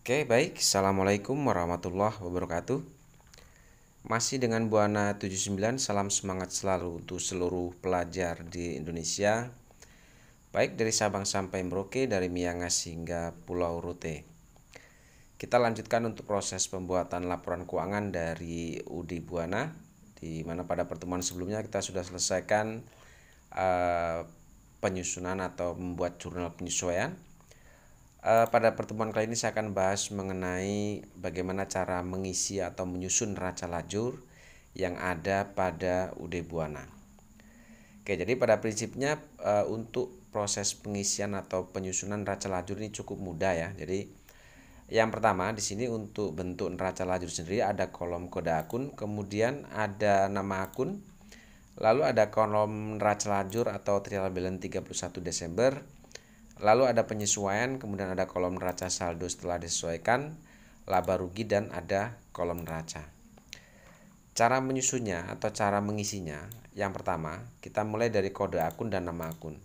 Oke, baik. Assalamualaikum warahmatullahi wabarakatuh. Masih dengan Buana 79, salam semangat selalu untuk seluruh pelajar di Indonesia, baik dari Sabang sampai Merauke, dari Miangas hingga Pulau Rute. Kita lanjutkan untuk proses pembuatan laporan keuangan dari UD Buana, di mana pada pertemuan sebelumnya kita sudah selesaikan penyusunan atau membuat jurnal penyesuaian. Pada pertemuan kali ini saya akan bahas mengenai bagaimana cara mengisi atau menyusun neraca lajur yang ada pada UD Buana. Oke, jadi pada prinsipnya untuk proses pengisian atau penyusunan neraca lajur ini cukup mudah ya. Jadi yang pertama di sini untuk bentuk neraca lajur sendiri ada kolom kode akun, kemudian ada nama akun, lalu ada kolom neraca lajur atau trial balance 31 Desember. Lalu ada penyesuaian, kemudian ada kolom neraca saldo setelah disesuaikan, laba rugi, dan ada kolom neraca. Cara menyusunnya atau cara mengisinya, yang pertama kita mulai dari kode akun dan nama akun.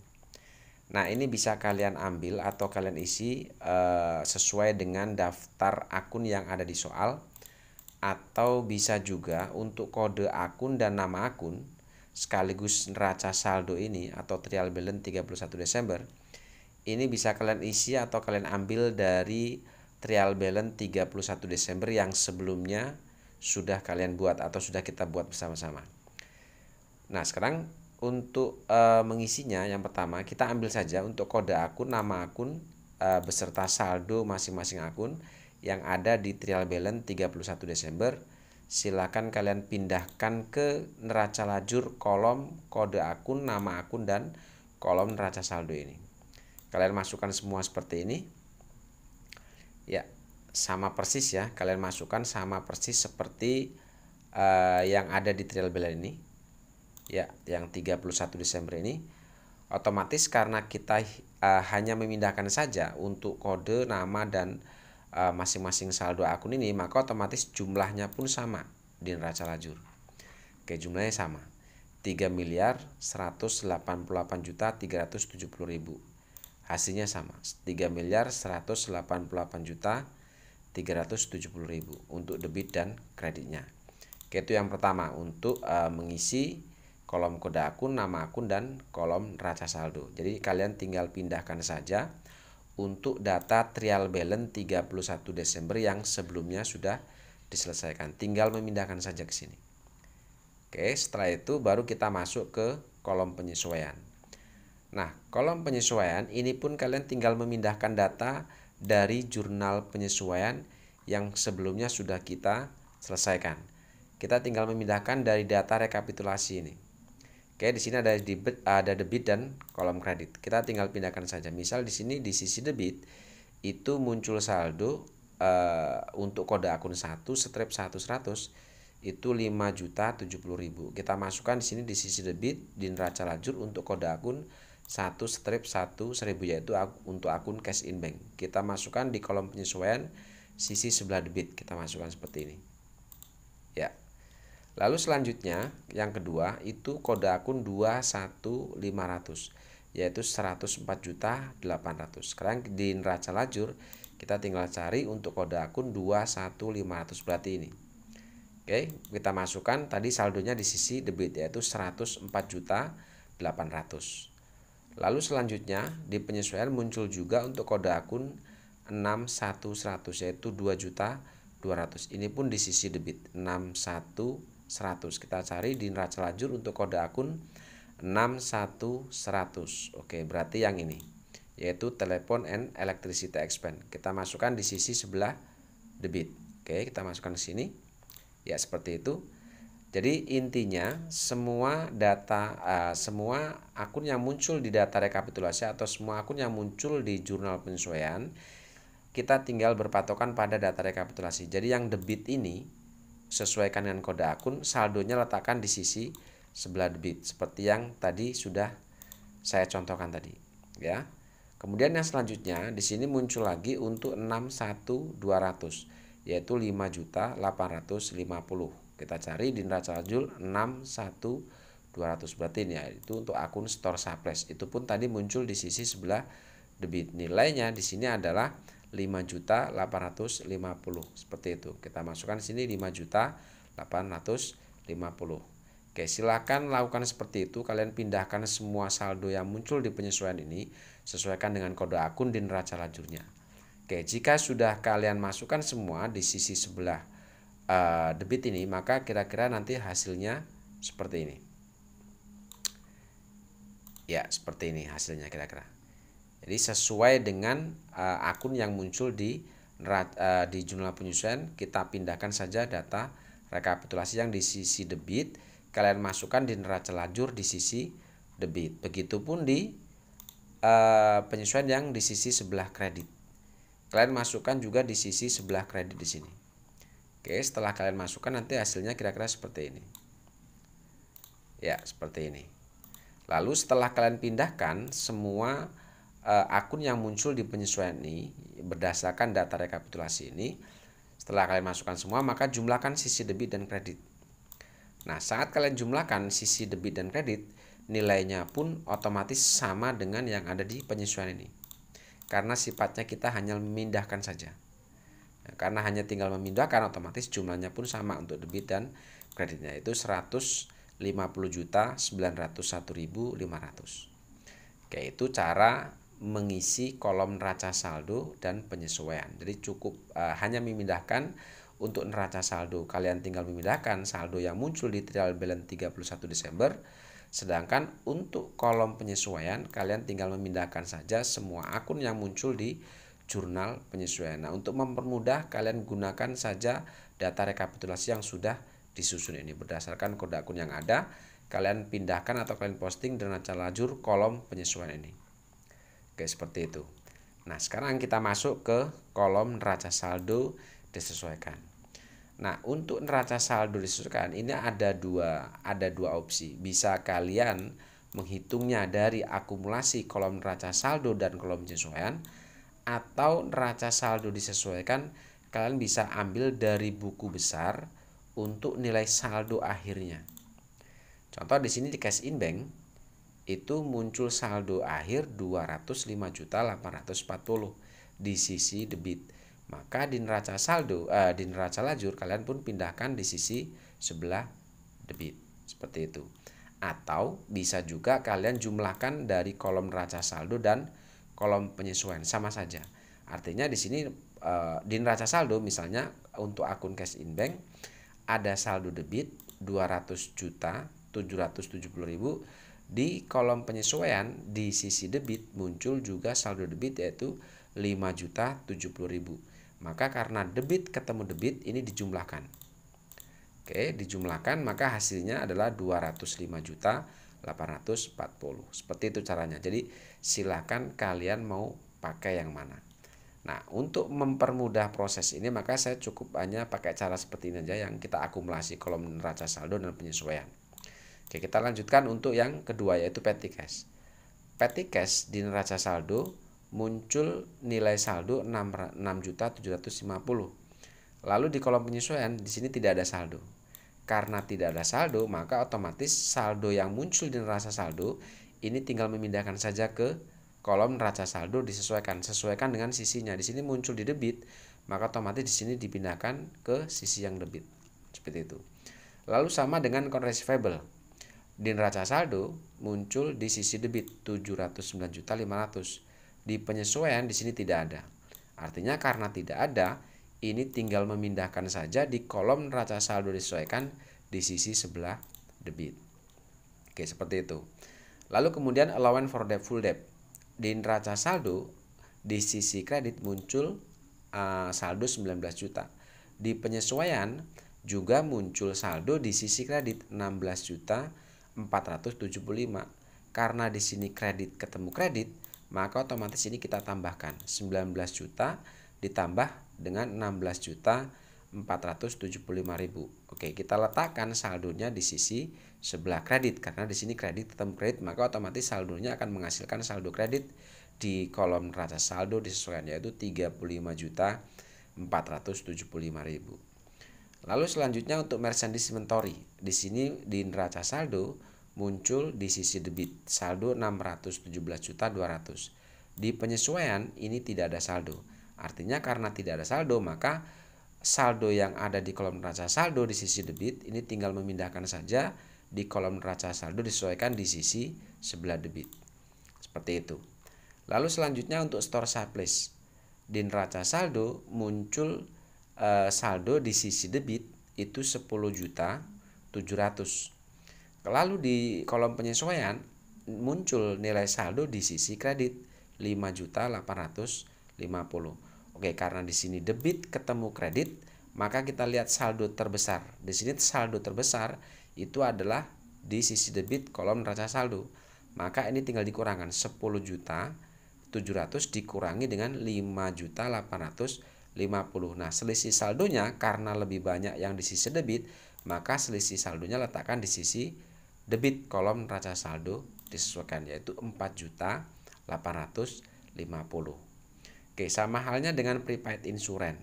Nah, ini bisa kalian ambil atau kalian isi sesuai dengan daftar akun yang ada di soal, atau bisa juga untuk kode akun dan nama akun sekaligus neraca saldo ini atau trial balance 31 Desember. Ini bisa kalian isi atau kalian ambil dari trial balance 31 Desember yang sebelumnya sudah kalian buat atau sudah kita buat bersama-sama. Nah, sekarang untuk mengisinya, yang pertama kita ambil saja untuk kode akun, nama akun beserta saldo masing-masing akun yang ada di trial balance 31 Desember. Silakan kalian pindahkan ke neraca lajur kolom kode akun, nama akun, dan kolom neraca saldo ini. Kalian masukkan semua seperti ini. Ya, sama persis ya. Kalian masukkan sama persis seperti yang ada di trial balance ini. Ya, yang 31 Desember ini. Otomatis karena kita hanya memindahkan saja untuk kode, nama, dan masing-masing saldo akun ini, maka otomatis jumlahnya pun sama di neraca lajur. Oke, jumlahnya sama. 3.188.370.000. Hasilnya sama, 3.188.370.000 untuk debit dan kreditnya. Oke, itu yang pertama untuk mengisi kolom kode akun, nama akun, dan kolom neraca saldo. Jadi kalian tinggal pindahkan saja untuk data trial balance 31 Desember yang sebelumnya sudah diselesaikan. Tinggal memindahkan saja ke sini. Oke, setelah itu baru kita masuk ke kolom penyesuaian. Nah, kolom penyesuaian ini pun kalian tinggal memindahkan data dari jurnal penyesuaian yang sebelumnya sudah kita selesaikan. Kita tinggal memindahkan dari data rekapitulasi ini. Oke, di sini ada debit dan kolom kredit. Kita tinggal pindahkan saja. Misal di sini di sisi debit itu muncul saldo untuk kode akun 1 strip 100 itu 5.070.000. Kita masukkan di sini di sisi debit di neraca lajur untuk kode akun 1 strip 1.1000 yaitu untuk akun cash in bank. Kita masukkan di kolom penyesuaian sisi sebelah debit, kita masukkan seperti ini. Ya. Lalu selanjutnya yang kedua itu kode akun 21500 yaitu 104.800. Sekarang di neraca lajur kita tinggal cari untuk kode akun 21500 berarti ini. Oke, kita masukkan tadi saldonya di sisi debit yaitu 104.800. Lalu selanjutnya di penyesuaian muncul juga untuk kode akun 61100 yaitu 2.200.000. Ini pun di sisi debit 61100. Kita cari di neraca lajur untuk kode akun 61100. Oke, berarti yang ini yaitu telepon and electricity expense. Kita masukkan di sisi sebelah debit. Oke, kita masukkan ke sini. Ya, seperti itu. Jadi intinya semua data semua akun yang muncul di data rekapitulasi atau semua akun yang muncul di jurnal penyesuaian kita tinggal berpatokan pada data rekapitulasi. Jadi yang debit ini sesuaikan dengan kode akun, saldonya letakkan di sisi sebelah debit seperti yang tadi sudah saya contohkan tadi, ya. Kemudian yang selanjutnya di sini muncul lagi untuk 61200 yaitu 5.850.000. Kita cari di neraca lajur 61200 berarti ini ya, itu untuk akun store surplus. Itu pun tadi muncul di sisi sebelah debit. Nilainya di sini adalah 5.850.000 seperti itu. Kita masukkan sini 5.850.000. Oke, silakan lakukan seperti itu. Kalian pindahkan semua saldo yang muncul di penyesuaian ini, sesuaikan dengan kode akun di neraca lajurnya. Oke, jika sudah kalian masukkan semua di sisi sebelah debit ini, maka kira-kira nanti hasilnya seperti ini. Ya, seperti ini hasilnya kira-kira. Jadi sesuai dengan akun yang muncul di jurnal penyesuaian, kita pindahkan saja data rekapitulasi yang di sisi debit, kalian masukkan di neraca lajur di sisi debit. Begitupun di penyesuaian yang di sisi sebelah kredit, kalian masukkan juga di sisi sebelah kredit di sini. Oke, setelah kalian masukkan nanti hasilnya kira-kira seperti ini. Ya, seperti ini. Lalu setelah kalian pindahkan semua akun yang muncul di penyesuaian ini berdasarkan data rekapitulasi ini, setelah kalian masukkan semua, maka jumlahkan sisi debit dan kredit. Nah, saat kalian jumlahkan sisi debit dan kredit, nilainya pun otomatis sama dengan yang ada di penyesuaian ini. Karena sifatnya kita hanya memindahkan saja. Nah, karena hanya tinggal memindahkan, otomatis jumlahnya pun sama untuk debit dan kreditnya, itu 150.901.500. Oke, itu cara mengisi kolom neraca saldo dan penyesuaian. Jadi cukup hanya memindahkan untuk neraca saldo. Kalian tinggal memindahkan saldo yang muncul di trial balance 31 Desember. Sedangkan untuk kolom penyesuaian, kalian tinggal memindahkan saja semua akun yang muncul di jurnal penyesuaian. Nah, untuk mempermudah, kalian gunakan saja data rekapitulasi yang sudah disusun ini berdasarkan kode akun yang ada. Kalian pindahkan atau kalian posting di neraca lajur kolom penyesuaian ini. Oke, seperti itu. Nah, sekarang kita masuk ke kolom neraca saldo disesuaikan. Nah, untuk neraca saldo disesuaikan ini ada dua opsi. Bisa kalian menghitungnya dari akumulasi kolom neraca saldo dan kolom penyesuaian, atau neraca saldo disesuaikan kalian bisa ambil dari buku besar untuk nilai saldo akhirnya. Contoh di sini di cash in bank itu muncul saldo akhir 205.840 di sisi debit. Maka di neraca saldo di neraca lajur kalian pun pindahkan di sisi sebelah debit seperti itu. Atau bisa juga kalian jumlahkan dari kolom neraca saldo dan kolom penyesuaian, sama saja. Artinya di sini di neraca saldo misalnya untuk akun cash in bank ada saldo debit 200.770.000. Di kolom penyesuaian di sisi debit muncul juga saldo debit yaitu 5.070.000. Maka karena debit ketemu debit ini dijumlahkan. Oke, dijumlahkan maka hasilnya adalah 205.840. Seperti itu caranya. Jadi silakan kalian mau pakai yang mana. Nah, untuk mempermudah proses ini maka saya cukup hanya pakai cara seperti ini aja yang kita akumulasi kolom neraca saldo dan penyesuaian. Oke, kita lanjutkan untuk yang kedua yaitu petty cash. Petty cash di neraca saldo muncul nilai saldo 6.750.000. Lalu di kolom penyesuaian di sini tidak ada saldo. Karena tidak ada saldo, maka otomatis saldo yang muncul di neraca saldo ini tinggal memindahkan saja ke kolom neraca saldo disesuaikan. Sesuaikan dengan sisinya. Di sini muncul di debit, maka otomatis di sini dipindahkan ke sisi yang debit. Seperti itu. Lalu sama dengan account receivable. Di neraca saldo muncul di sisi debit 709.500. Di penyesuaian di sini tidak ada. Artinya karena tidak ada, ini tinggal memindahkan saja di kolom neraca saldo disesuaikan di sisi sebelah debit. Oke, seperti itu. Lalu kemudian allowance for debt full debt. Di neraca saldo di sisi kredit muncul saldo 19 juta. Di penyesuaian juga muncul saldo di sisi kredit 16.475. Karena di sini kredit ketemu kredit, maka otomatis ini kita tambahkan 19 juta ditambah dengan 16.475.000. Oke, kita letakkan saldonya di sisi sebelah kredit karena di sini kredit ketemu kredit, maka otomatis saldonya akan menghasilkan saldo kredit di kolom neraca saldo disesuaikan yaitu 35.475.000. Lalu selanjutnya untuk merchandise inventory. Di sini di neraca saldo muncul di sisi debit saldo 617.200. Di penyesuaian ini tidak ada saldo. Artinya karena tidak ada saldo, maka saldo yang ada di kolom neraca saldo di sisi debit ini tinggal memindahkan saja di kolom neraca saldo disesuaikan di sisi sebelah debit. Seperti itu. Lalu selanjutnya untuk store surplus. Di neraca saldo muncul saldo di sisi debit itu 10.700.000. Lalu di kolom penyesuaian muncul nilai saldo di sisi kredit 5.850.000. Oke, karena di sini debit ketemu kredit, maka kita lihat saldo terbesar. Di sini saldo terbesar itu adalah di sisi debit kolom neraca saldo. Maka ini tinggal dikurangkan 10.700.000 dikurangi dengan 5.850.000. Nah, selisih saldonya karena lebih banyak yang di sisi debit, maka selisih saldonya letakkan di sisi debit kolom neraca saldo disesuaikan, yaitu 4.850.000. Oke, sama halnya dengan prepaid insurance.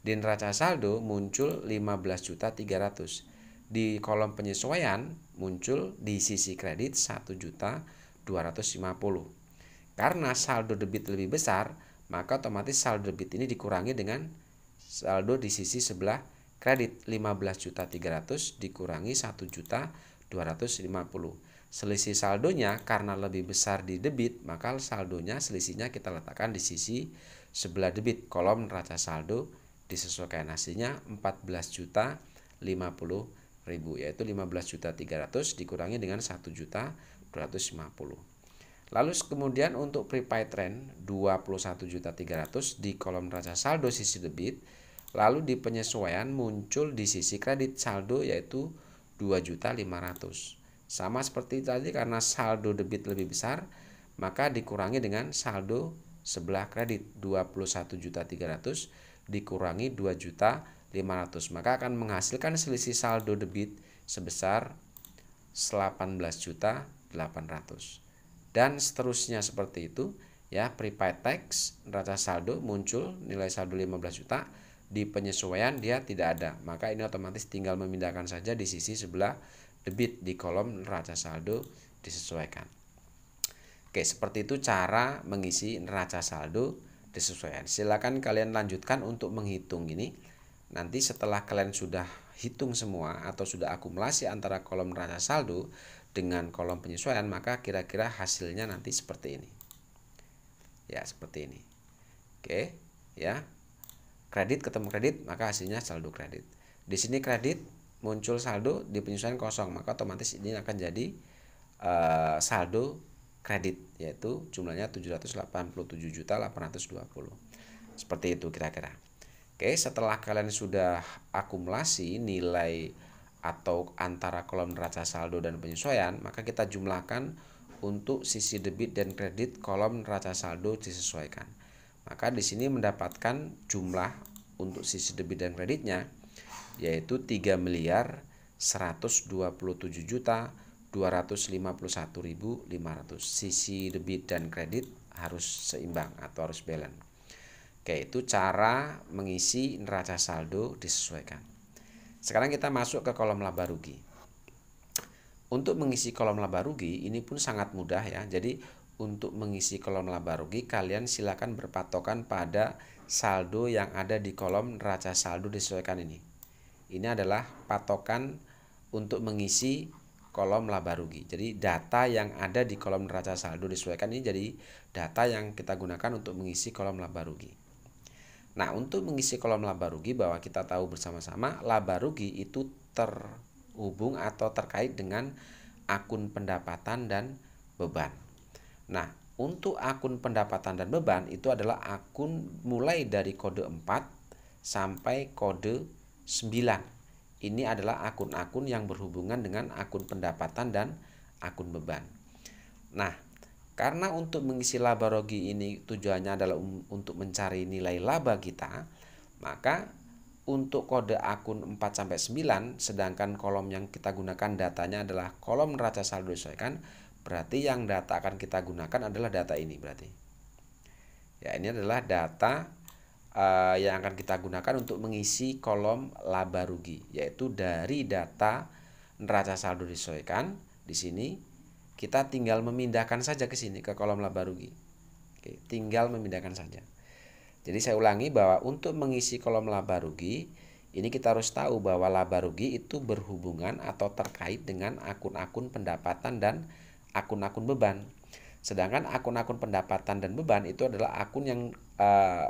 Di neraca saldo muncul 15.300.000. Di kolom penyesuaian muncul di sisi kredit 1.250.000. Karena saldo debit lebih besar, maka otomatis saldo debit ini dikurangi dengan saldo di sisi sebelah kredit 15.300.000 dikurangi 1.250.000. Selisih saldonya karena lebih besar di debit, maka saldonya selisihnya kita letakkan di sisi sebelah debit kolom neraca saldo disesuaikan, hasilnya 14.050.000, yaitu 15.300.000 dikurangi dengan 1.250.000. Lalu kemudian untuk prepaid rent 21.300.000 di kolom neraca saldo sisi debit. Lalu di penyesuaian muncul di sisi kredit saldo yaitu 2.500.000. Sama seperti tadi, karena saldo debit lebih besar, maka dikurangi dengan saldo sebelah kredit 21.300.000 dikurangi 2.500.000, maka akan menghasilkan selisih saldo debit sebesar 18.800.000. Dan seterusnya seperti itu ya. Prepaid tax neraca saldo muncul nilai saldo 15 juta, di penyesuaian dia tidak ada, maka ini otomatis tinggal memindahkan saja di sisi sebelah debit di kolom neraca saldo disesuaikan. Oke, seperti itu cara mengisi neraca saldo disesuaikan. Silakan kalian lanjutkan untuk menghitung ini. Nanti setelah kalian sudah hitung semua atau sudah akumulasi antara kolom neraca saldo dengan kolom penyesuaian, maka kira-kira hasilnya nanti seperti ini. Ya, seperti ini. Oke, ya. Kredit ketemu kredit, maka hasilnya saldo kredit. Di sini kredit muncul saldo di penyesuaian kosong, maka otomatis ini akan jadi saldo kredit, yaitu jumlahnya 787.820. Seperti itu kira-kira. Oke, setelah kalian sudah akumulasi nilai atau antara kolom neraca saldo dan penyesuaian, maka kita jumlahkan untuk sisi debit dan kredit kolom neraca saldo disesuaikan. Maka di sini mendapatkan jumlah untuk sisi debit dan kreditnya yaitu 3.127.251.500. Sisi debit dan kredit harus seimbang atau harus balance. Oke, itu cara mengisi neraca saldo disesuaikan. Sekarang kita masuk ke kolom laba rugi. Untuk mengisi kolom laba rugi ini pun sangat mudah ya. Jadi untuk mengisi kolom laba rugi kalian silakan berpatokan pada saldo yang ada di kolom neraca saldo disesuaikan ini. Ini adalah patokan untuk mengisi kolom laba rugi. Jadi data yang ada di kolom neraca saldo disesuaikan ini jadi data yang kita gunakan untuk mengisi kolom laba rugi. Nah, untuk mengisi kolom laba rugi, bahwa kita tahu bersama-sama laba rugi itu terhubung atau terkait dengan akun pendapatan dan beban. Nah, untuk akun pendapatan dan beban itu adalah akun mulai dari kode 4 sampai kode 9. Ini adalah akun-akun yang berhubungan dengan akun pendapatan dan akun beban. Nah, karena untuk mengisi laba rugi ini tujuannya adalah untuk mencari nilai laba kita, maka untuk kode akun 4 sampai 9 sedangkan kolom yang kita gunakan datanya adalah kolom neraca saldo disesuaikan, berarti yang data akan kita gunakan adalah data ini berarti. Ya, ini adalah data yang akan kita gunakan untuk mengisi kolom laba rugi, yaitu dari data neraca saldo disesuaikan. Di sini kita tinggal memindahkan saja ke sini ke kolom laba rugi. Oke, tinggal memindahkan saja. Jadi saya ulangi bahwa untuk mengisi kolom laba rugi, ini kita harus tahu bahwa laba rugi itu berhubungan atau terkait dengan akun-akun pendapatan dan akun-akun beban. Sedangkan akun-akun pendapatan dan beban itu adalah akun yang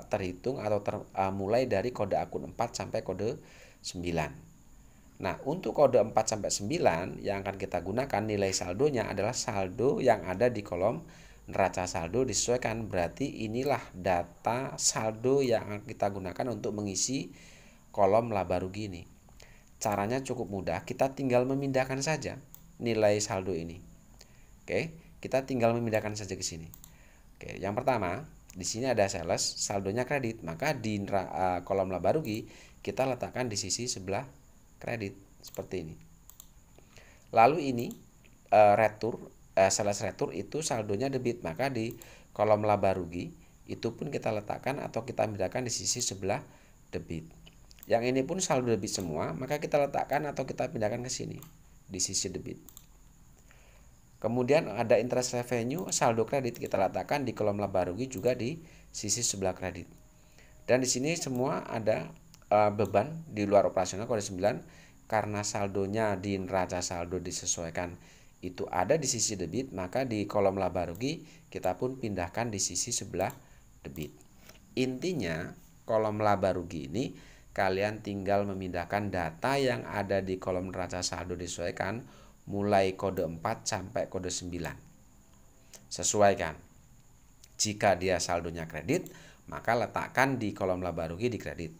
terhitung atau mulai dari kode akun 4 sampai kode 9. Nah, untuk kode 4 sampai 9 yang akan kita gunakan nilai saldonya adalah saldo yang ada di kolom neraca saldo disesuaikan. Berarti inilah data saldo yang akan kita gunakan untuk mengisi kolom laba rugi ini. Caranya cukup mudah, kita tinggal memindahkan saja nilai saldo ini. Oke, kita tinggal memindahkan saja ke sini. Oke, yang pertama, di sini ada sales, saldonya kredit, maka di kolom laba rugi kita letakkan di sisi sebelah kredit seperti ini. Lalu ini sales retur itu saldonya debit, maka di kolom laba rugi itu pun kita letakkan atau kita pindahkan di sisi sebelah debit. Yang ini pun saldo debit semua, maka kita letakkan atau kita pindahkan ke sini di sisi debit. Kemudian ada interest revenue, saldo kredit, kita letakkan di kolom laba rugi juga di sisi sebelah kredit. Dan di sini semua ada beban di luar operasional kode 9, karena saldonya di neraca saldo disesuaikan itu ada di sisi debit, maka di kolom laba rugi kita pun pindahkan di sisi sebelah debit. Intinya kolom laba rugi ini kalian tinggal memindahkan data yang ada di kolom neraca saldo disesuaikan mulai kode 4 sampai kode 9. Sesuaikan. Jika dia saldonya kredit, maka letakkan di kolom laba rugi di kredit.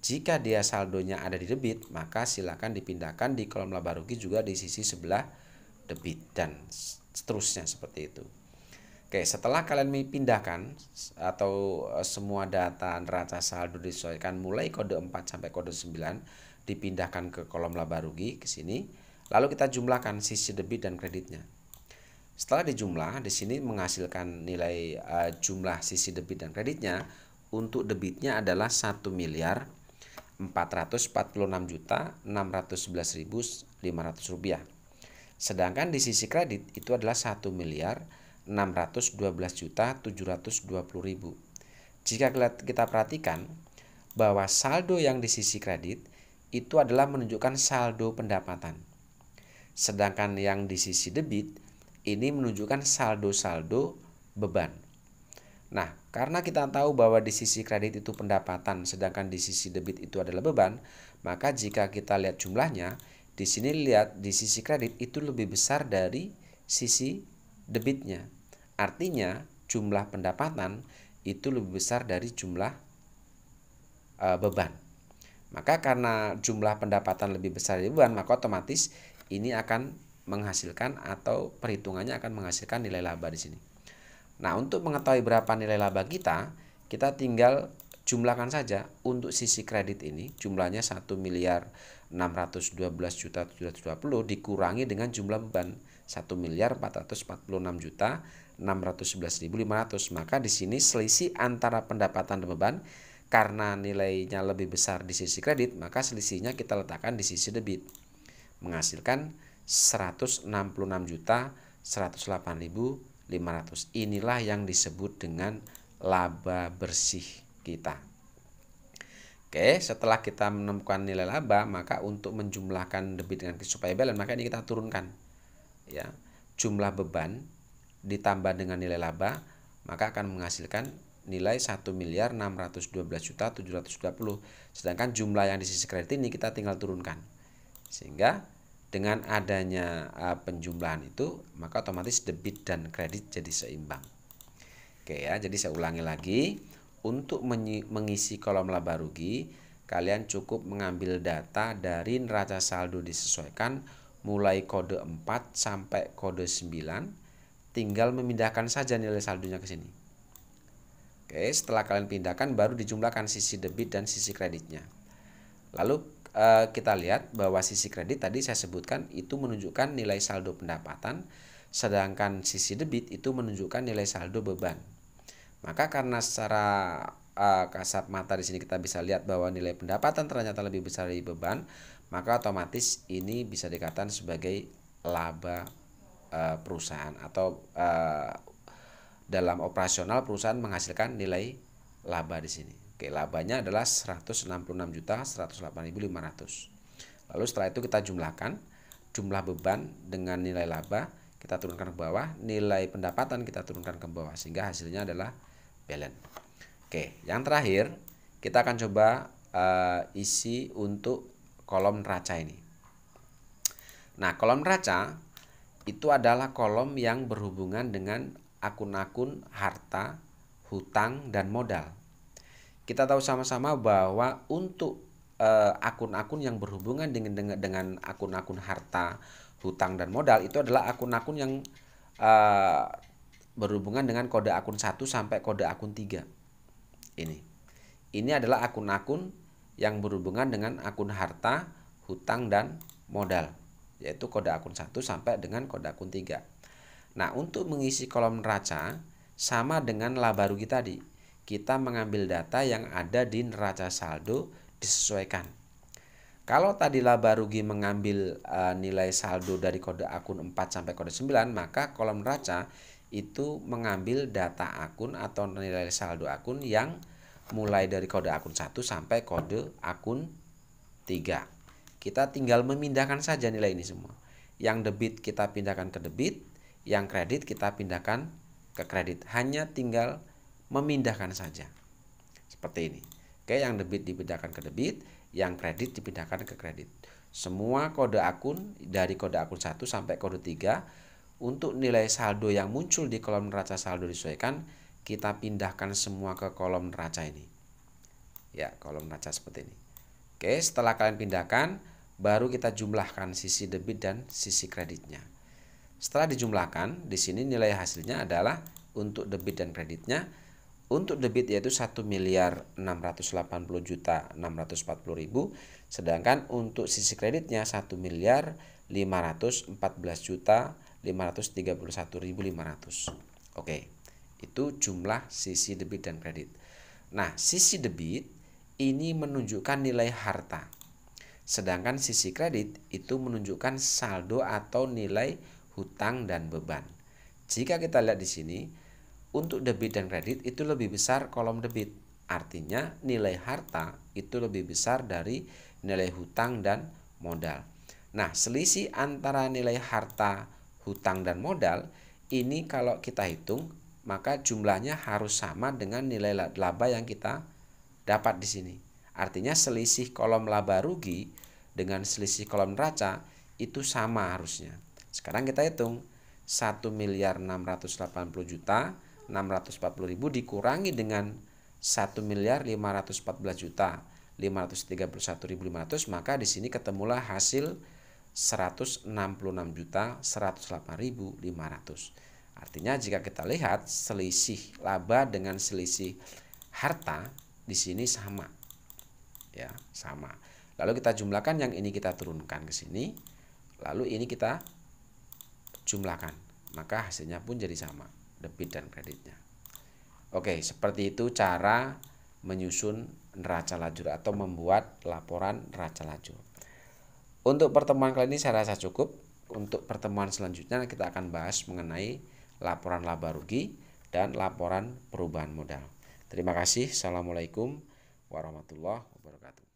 Jika dia saldonya ada di debit, maka silakan dipindahkan di kolom laba rugi juga di sisi sebelah debit, dan seterusnya seperti itu. Oke, setelah kalian pindahkan atau semua data neraca saldo disesuaikan mulai kode 4 sampai kode 9 dipindahkan ke kolom laba rugi ke sini. Lalu kita jumlahkan sisi debit dan kreditnya. Setelah dijumlah, di sini menghasilkan nilai jumlah sisi debit dan kreditnya. Untuk debitnya adalah 1.446.611.500 rupiah. Sedangkan di sisi kredit itu adalah 1.612.720.000. Jika kita perhatikan bahwa saldo yang di sisi kredit itu adalah menunjukkan saldo pendapatan. Sedangkan yang di sisi debit ini menunjukkan saldo-saldo beban. Nah, karena kita tahu bahwa di sisi kredit itu pendapatan, sedangkan di sisi debit itu adalah beban, maka jika kita lihat jumlahnya, di sini lihat di sisi kredit itu lebih besar dari sisi debitnya. Artinya jumlah pendapatan itu lebih besar dari jumlah beban. Maka karena jumlah pendapatan lebih besar dari beban, maka otomatis ini akan menghasilkan atau perhitungannya akan menghasilkan nilai laba di sini. Nah, untuk mengetahui berapa nilai laba kita tinggal jumlahkan saja. Untuk sisi kredit ini jumlahnya 1.612.720 dikurangi dengan jumlah beban 1.446.611.500. Maka di sini selisih antara pendapatan dan beban, karena nilainya lebih besar di sisi kredit, maka selisihnya kita letakkan di sisi debit, menghasilkan 166.108.500. Inilah yang disebut dengan laba bersih kita. Oke, setelah kita menemukan nilai laba, maka untuk menjumlahkan debit dengan supaya balance, maka ini kita turunkan ya. Jumlah beban ditambah dengan nilai laba, maka akan menghasilkan nilai 1.612.720. Sedangkan jumlah yang di sisi kredit ini kita tinggal turunkan. Sehingga dengan adanya penjumlahan itu, maka otomatis debit dan kredit jadi seimbang. Oke ya, jadi saya ulangi lagi. Untuk mengisi kolom laba rugi, kalian cukup mengambil data dari neraca saldo disesuaikan mulai kode 4 sampai kode 9, tinggal memindahkan saja nilai saldonya ke sini. Oke, setelah kalian pindahkan baru dijumlahkan sisi debit dan sisi kreditnya. Lalu kita lihat bahwa sisi kredit tadi saya sebutkan itu menunjukkan nilai saldo pendapatan, sedangkan sisi debit itu menunjukkan nilai saldo beban. Maka karena secara kasat mata di sini kita bisa lihat bahwa nilai pendapatan ternyata lebih besar dari beban, maka otomatis ini bisa dikatakan sebagai laba perusahaan atau dalam operasional perusahaan menghasilkan nilai laba di sini. Oke, labanya adalah 166.108.500. Lalu setelah itu kita jumlahkan jumlah beban dengan nilai laba, kita turunkan ke bawah, nilai pendapatan kita turunkan ke bawah, sehingga hasilnya adalah balance. Oke, yang terakhir kita akan coba isi untuk kolom neraca ini. Nah, kolom neraca itu adalah kolom yang berhubungan dengan akun-akun harta, hutang, dan modal. Kita tahu sama-sama bahwa untuk akun-akun yang berhubungan dengan akun-akun harta, hutang, dan modal itu adalah akun-akun yang berhubungan dengan kode akun 1 sampai kode akun 3. Ini adalah akun-akun yang berhubungan dengan akun harta, hutang, dan modal, yaitu kode akun 1 sampai dengan kode akun 3. Nah, untuk mengisi kolom neraca sama dengan laba rugi tadi, kita mengambil data yang ada di neraca saldo disesuaikan. Kalau tadi laba rugi mengambil nilai saldo dari kode akun 4 sampai kode 9, maka kolom neraca itu mengambil data akun atau nilai saldo akun yang mulai dari kode akun 1 sampai kode akun 3. Kita tinggal memindahkan saja nilai ini semua. Yang debit kita pindahkan ke debit, yang kredit kita pindahkan ke kredit. Hanya tinggal memindahkan saja. Seperti ini. Oke, yang debit dipindahkan ke debit, yang kredit dipindahkan ke kredit. Semua kode akun dari kode akun 1 sampai kode 3 untuk nilai saldo yang muncul di kolom neraca saldo disesuaikan, kita pindahkan semua ke kolom neraca ini. Ya, kolom neraca seperti ini. Oke, setelah kalian pindahkan, baru kita jumlahkan sisi debit dan sisi kreditnya. Setelah dijumlahkan, di sini nilai hasilnya adalah untuk debit dan kreditnya. Untuk debit yaitu 1.680.640.000, sedangkan untuk sisi kreditnya 1.514.531.500. Oke, itu jumlah sisi debit dan kredit. Nah, sisi debit ini menunjukkan nilai harta, sedangkan sisi kredit itu menunjukkan saldo atau nilai hutang dan beban. Jika kita lihat di sini, untuk debit dan kredit itu lebih besar kolom debit. Artinya nilai harta itu lebih besar dari nilai hutang dan modal. Nah, selisih antara nilai harta, hutang, dan modal ini kalau kita hitung, maka jumlahnya harus sama dengan nilai laba yang kita dapat di sini. Artinya selisih kolom laba rugi dengan selisih kolom neraca itu sama harusnya. Sekarang kita hitung 1.680.640.000 dikurangi dengan 1.514.531.500, maka di sini ketemulah hasil 166.108.500. Artinya jika kita lihat selisih laba dengan selisih harta di sini sama. Ya, sama. Lalu kita jumlahkan, yang ini kita turunkan ke sini. Lalu ini kita jumlahkan. Maka hasilnya pun jadi sama, debit dan kreditnya. Oke, seperti itu cara menyusun neraca lajur atau membuat laporan neraca lajur. Untuk pertemuan kali ini saya rasa cukup. Untuk pertemuan selanjutnya kita akan bahas mengenai laporan laba rugi dan laporan perubahan modal. Terima kasih. Assalamualaikum warahmatullahi wabarakatuh.